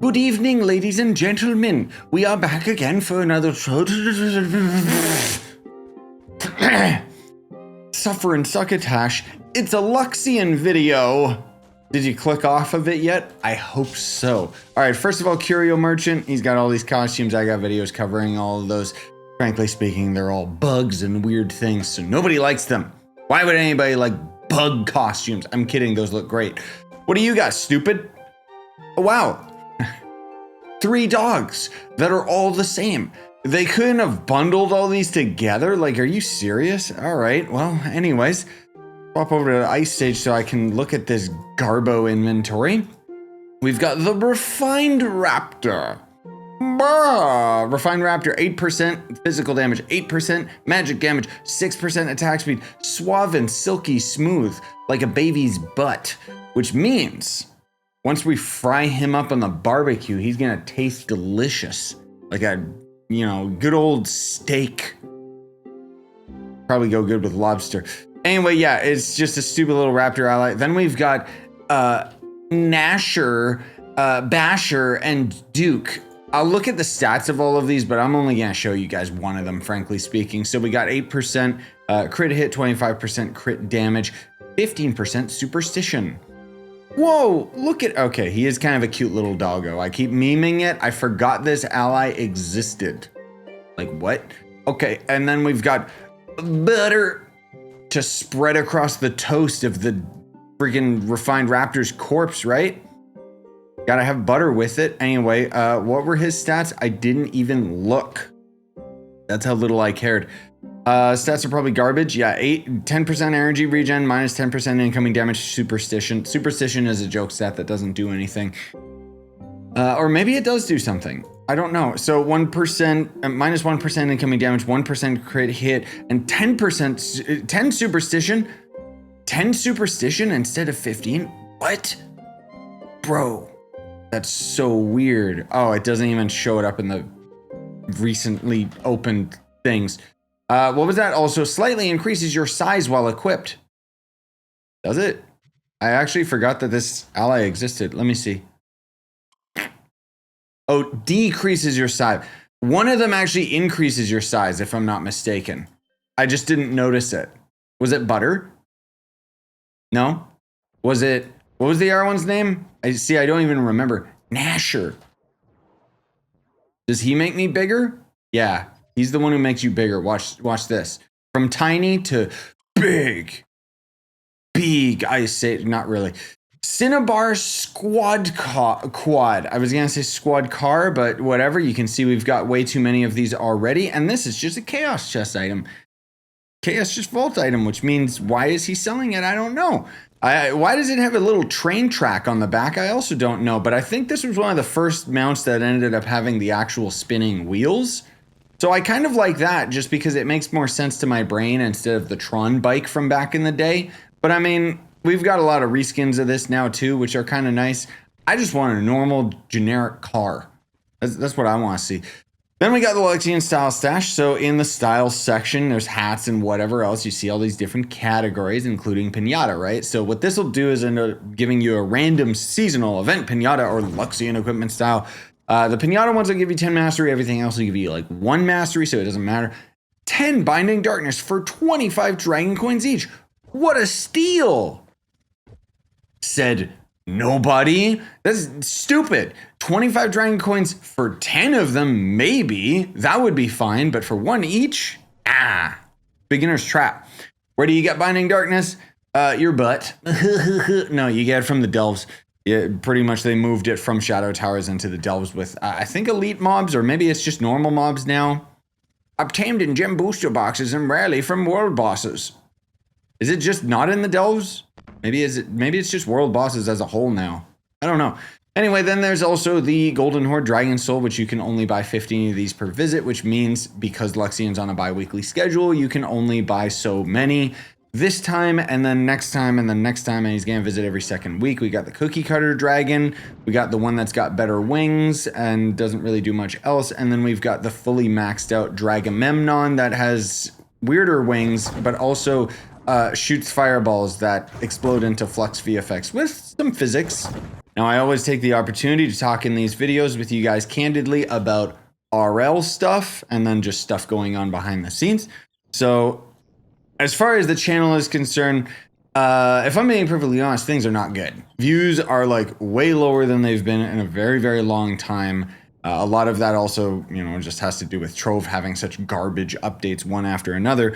Good evening, ladies and gentlemen. We are back again for another Suffer and Succotash. It's a Luxion video. Did you click off of it yet? I hope so. All right, first of all, Curio Merchant. He's got all these costumes. I got videos covering all of those. Frankly speaking, they're all bugs and weird things, so nobody likes them. Why would anybody like bug costumes? I'm kidding, those look great. What do you got, stupid? Oh, wow. 3 dogs that are all the same. They couldn't have bundled all these together? Like, are you serious? All right, well, anyways, pop over to the ice stage so I can look at this Garbo inventory. We've got the Refined Raptor. Bah! Refined Raptor, 8% physical damage, 8% magic damage, 6% attack speed, suave and silky smooth, like a baby's butt, which means once we fry him up on the barbecue, he's gonna taste delicious. Like a, you know, good old steak. Probably go good with lobster. Anyway, yeah, it's just a stupid little raptor ally. Then we've got Gnasher, Basher, and Duke. I'll look at the stats of all of these, but I'm only gonna show you guys one of them, frankly speaking. So we got 8% crit hit, 25% crit damage, 15% superstition. Whoa, look at, okay, he is kind of a cute little doggo. I keep memeing it. I forgot this ally existed. Like what? Okay, and then we've got butter to spread across the toast of the freaking Refined Raptor's corpse, right? Gotta have butter with it. Anyway, what were his stats? I didn't even look. That's how little I cared. Stats are probably garbage. Yeah, 10% energy regen, minus 10% incoming damage, superstition. Superstition is a joke stat that doesn't do anything. Or maybe it does do something. I don't know. So 1%, minus 1% incoming damage, 1% crit hit, and 10%, 10 superstition. 10 superstition instead of 15? What? Bro, that's so weird. Oh, it doesn't even show it up in the recently opened things. What was that? Also slightly increases your size while equipped. Does it? I actually forgot that this ally existed. Let me see. Oh, decreases your size. One of them actually increases your size, if I'm not mistaken. I just didn't notice it. Was it butter? No? Was it, what was the other one's name? I don't even remember. Gnasher. Does he make me bigger? Yeah. He's the one who makes you bigger. Watch this. From tiny to big. Big, I say, not really. Cinnabar Squad Quad. I was gonna say squad car, but whatever. You can see we've got way too many of these already. And this is just a chaos chest item. Chaos just vault item, which means why is he selling it? I don't know. Why does it have a little train track on the back? I also don't know, but I think this was one of the first mounts that ended up having the actual spinning wheels. So I kind of like that just because it makes more sense to my brain instead of the Tron bike from back in the day. But I mean, we've got a lot of reskins of this now too, which are kind of nice. I just want a normal generic car. That's what I want to see. Then we got the Luxion style stash. So in the style section, there's hats and whatever else. You see all these different categories, including pinata, right? So what this will do is end up giving you a random seasonal event pinata or Luxion equipment style. The pinata ones will give you 10 mastery. Everything else will give you like 1 mastery, so it doesn't matter. 10 binding darkness for 25 dragon coins each. What a steal! Said nobody. That's stupid. 25 dragon coins for 10 of them, maybe. That would be fine, but for 1 each? Ah, beginner's trap. Where do you get binding darkness? Your butt. No, you get it from the delves. Yeah, pretty much they moved it from Shadow Towers into the delves with, I think, elite mobs, or maybe it's just normal mobs now. Obtained in gem booster boxes and rarely from world bosses. Is it just not in the delves? Maybe it's just world bosses as a whole now. I don't know. Anyway, then there's also the Golden Hoard Dragon Soul, which you can only buy 15 of these per visit, which means because Luxion's on a bi-weekly schedule, you can only buy so many. This time, and then next time, and then next time, and he's gonna visit every second week. We got the Cookie Cutter Dragon. We got the one that's got better wings and doesn't really do much else. And then we've got the fully maxed out Dragamemnon that has weirder wings, but also shoots fireballs that explode into flux VFX with some physics. Now, I always take the opportunity to talk in these videos with you guys candidly about RL stuff and then just stuff going on behind the scenes. So as far as the channel is concerned, if I'm being perfectly honest, things are not good. Views are like way lower than they've been in a very, very long time. A lot of that also, you know, just has to do with Trove having such garbage updates one after another.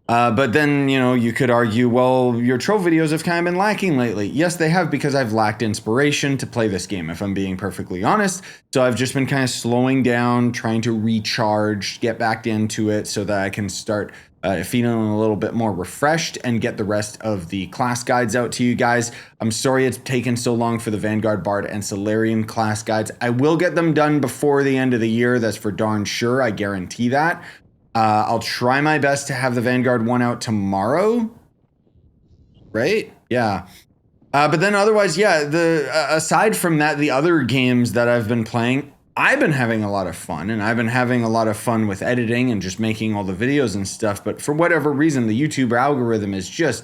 But then, you know, you could argue, well, your Trove videos have kind of been lacking lately. Yes, they have, because I've lacked inspiration to play this game, if I'm being perfectly honest. So I've just been kind of slowing down, trying to recharge, get back into it so that I can start feeling a little bit more refreshed and get the rest of the class guides out to you guys. I'm sorry it's taken so long for the Vanguard, Bard, and Solarian class guides. I will get them done before the end of the year. That's for darn sure. I guarantee that. I'll try my best to have the Vanguard one out tomorrow. Right? Yeah. But then otherwise, yeah, aside from that, the other games that I've been playing, I've been having a lot of fun, and I've been having a lot of fun with editing and just making all the videos and stuff. But for whatever reason, the YouTube algorithm is just,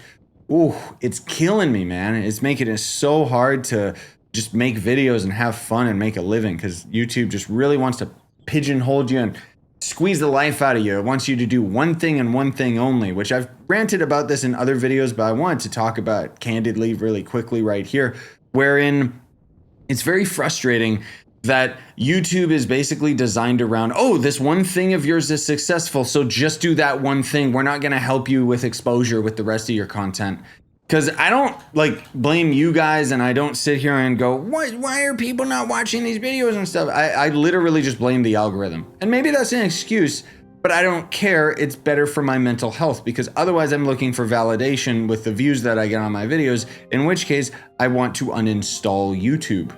ooh, it's killing me, man. It's making it so hard to just make videos and have fun and make a living, because YouTube just really wants to pigeonhole you and squeeze the life out of you. It wants you to do one thing and one thing only, which I've ranted about this in other videos, but I wanted to talk about candidly really quickly right here, wherein it's very frustrating that YouTube is basically designed around, oh, this one thing of yours is successful, so just do that one thing. We're not going to help you with exposure with the rest of your content. Because I don't like blame you guys, and I don't sit here and go, why are people not watching these videos and stuff? I literally just blame the algorithm. And maybe that's an excuse, but I don't care. It's better for my mental health, because otherwise I'm looking for validation with the views that I get on my videos, in which case I want to uninstall YouTube.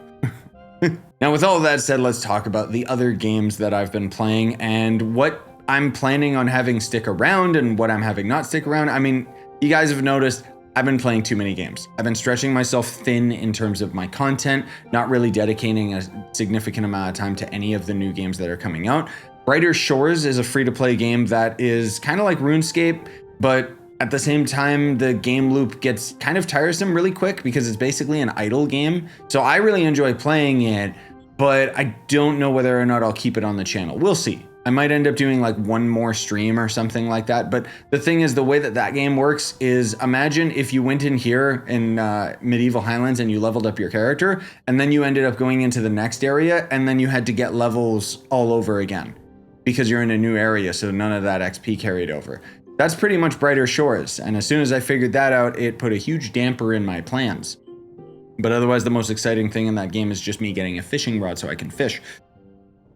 Now, with all of that said, let's talk about the other games that I've been playing and what I'm planning on having stick around and what I'm having not stick around. I mean, you guys have noticed I've been playing too many games. I've been stretching myself thin in terms of my content, not really dedicating a significant amount of time to any of the new games that are coming out. Brighter Shores is a free-to-play game that is kind of like RuneScape, but at the same time, the game loop gets kind of tiresome really quick because it's basically an idle game. So I really enjoy playing it, but I don't know whether or not I'll keep it on the channel. We'll see. I might end up doing like one more stream or something like that. But the thing is, the way that that game works is, imagine if you went in here in Medieval Highlands and you leveled up your character, and then you ended up going into the next area, and then you had to get levels all over again because you're in a new area, so none of that XP carried over. That's pretty much Brighter Shores. And as soon as I figured that out, it put a huge damper in my plans. But otherwise, the most exciting thing in that game is just me getting a fishing rod so I can fish.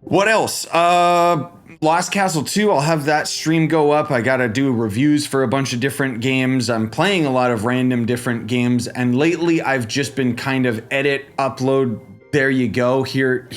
What else? Lost Castle 2, I'll have that stream go up. I gotta do reviews for a bunch of different games. I'm playing a lot of random different games, and lately I've just been kind of edit, upload, there you go, here,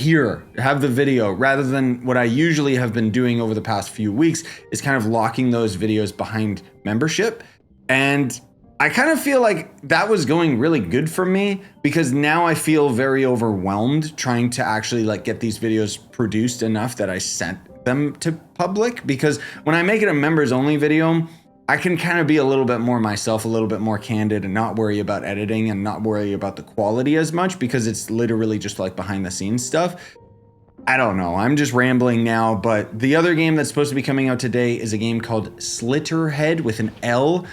have the video, rather than what I usually have been doing over the past few weeks is kind of locking those videos behind membership. And I kind of feel like that was going really good for me, because now I feel very overwhelmed trying to actually like get these videos produced enough that I sent them to public. Because when I make it a members only video, I can kind of be a little bit more myself, a little bit more candid, and not worry about editing and not worry about the quality as much, because it's literally just like behind the scenes stuff. I don't know, I'm just rambling now, but the other game that's supposed to be coming out today is a game called Slitterhead with an L.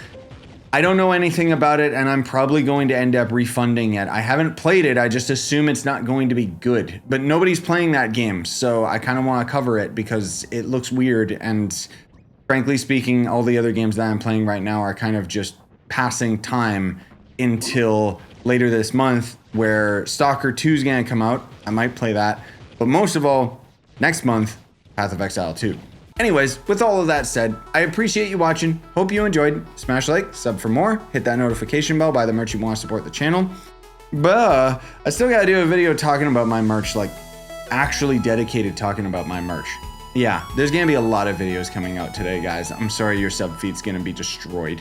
I don't know anything about it, and I'm probably going to end up refunding it. I haven't played it, I just assume it's not going to be good. But nobody's playing that game, so I kind of want to cover it because it looks weird, and frankly speaking, all the other games that I'm playing right now are kind of just passing time until later this month, where Stalker 2 is going to come out. I might play that. But most of all, next month, Path of Exile 2. Anyways, with all of that said, I appreciate you watching. Hope you enjoyed. Smash like, sub for more, hit that notification bell, buy the merch you want to support the channel. But I still gotta do a video talking about my merch, like actually dedicated talking about my merch. Yeah, there's gonna be a lot of videos coming out today, guys. I'm sorry your sub feed's gonna be destroyed.